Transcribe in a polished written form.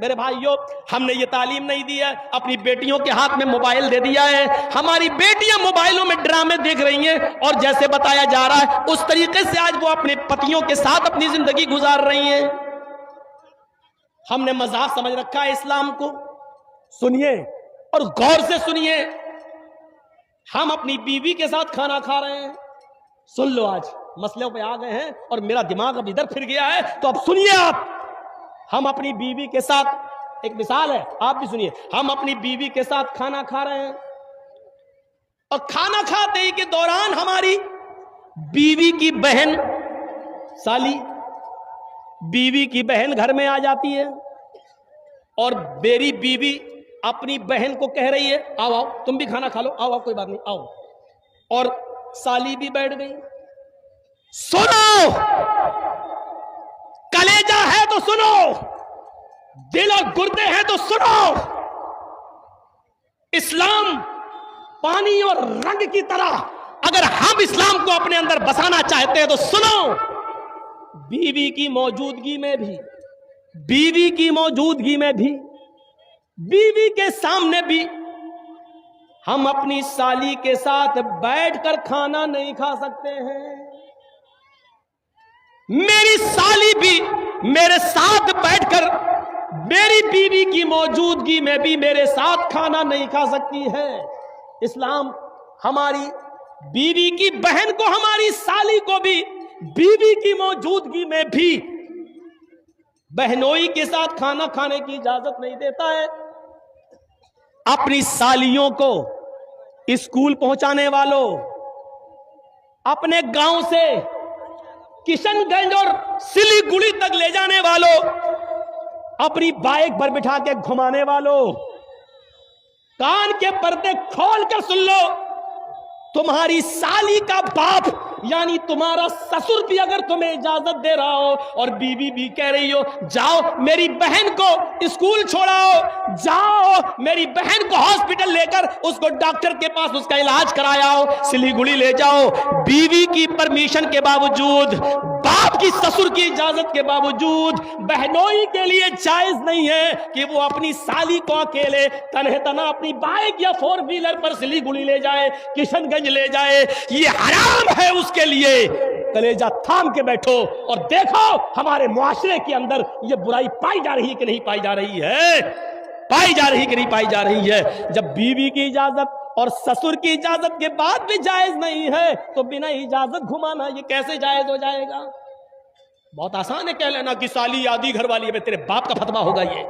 मेरे भाइयों, हमने ये तालीम नहीं दी है, अपनी बेटियों के हाथ में मोबाइल दे दिया है। हमारी बेटियां मोबाइलों में ड्रामे देख रही हैं और जैसे बताया जा रहा है उस तरीके से आज वो अपने पतियों के साथ अपनी जिंदगी गुजार रही हैं। हमने मजाक समझ रखा है इस्लाम को। सुनिए और गौर से सुनिए, हम अपनी बीवी के साथ खाना खा रहे हैं। सुन लो, आज मसलों पे आ गए हैं और मेरा दिमाग अब इधर फिर गया है, तो अब सुनिए आप। हम अपनी बीवी के साथ, एक मिसाल है, आप भी सुनिए, हम अपनी बीवी के साथ खाना खा रहे हैं और खाना खाते ही के दौरान हमारी बीवी की बहन, साली, बीवी की बहन घर में आ जाती है और मेरी बीवी अपनी बहन को कह रही है, आओ आओ तुम भी खाना खा लो, आओ आओ कोई बात नहीं आओ। और साली भी बैठ गई। सुनो, कलेजा है तो सुनो, दिल और गुर्दे हैं तो सुनो। इस्लाम पानी और रंग की तरह, अगर हम इस्लाम को अपने अंदर बसाना चाहते हैं तो सुनो, बीवी की मौजूदगी में भी, बीवी की मौजूदगी में भी, बीवी के सामने भी हम अपनी साली के साथ बैठकर खाना नहीं खा सकते हैं। मेरी साली भी मेरे साथ बैठकर मेरी बीवी की मौजूदगी में भी मेरे साथ खाना नहीं खा सकती है। इस्लाम हमारी बीवी की बहन को, हमारी साली को भी बीवी की मौजूदगी में भी बहनोई के साथ खाना खाने की इजाजत नहीं देता है। अपनी सालियों को स्कूल पहुंचाने वालों, अपने गांव से किशनगंज और सिलीगुड़ी तक ले जाने वालों, अपनी बाइक पर बिठा के घुमाने वालों, कान के पर्दे खोल कर सुन लो, तुम्हारी साली का बाप यानी तुम्हारा ससुर भी अगर तुम्हें इजाजत दे रहा हो और बीवी भी कह रही हो जाओ मेरी बहन को स्कूल छोड़ाओ, जाओ मेरी बहन को हॉस्पिटल लेकर उसको डॉक्टर के पास उसका इलाज कराओ, सिलीगुड़ी ले जाओ, बीवी की परमिशन के बावजूद, बाप की ससुर की इजाजत के बावजूद बहनोई के लिए जायज नहीं है कि वो अपनी साली को अकेले तन्हे तना अपनी बाइक या 4 व्हीलर पर सिलीगुड़ी ले जाए, किशनगंज ले जाए। ये हराम है उसके लिए। कलेजा थाम के बैठो और देखो हमारे मुआशरे के अंदर ये बुराई पाई जा रही है कि नहीं पाई जा रही है, पाई जा रही कि नहीं पाई जा रही है। जब बीवी की इजाजत और ससुर की इजाजत के बाद भी जायज नहीं है तो बिना इजाजत घुमाना ये कैसे जायज हो जाएगा? बहुत आसान है कह लेना कि साली आदि घर वाली है, तेरे बाप का फतवा होगा ये।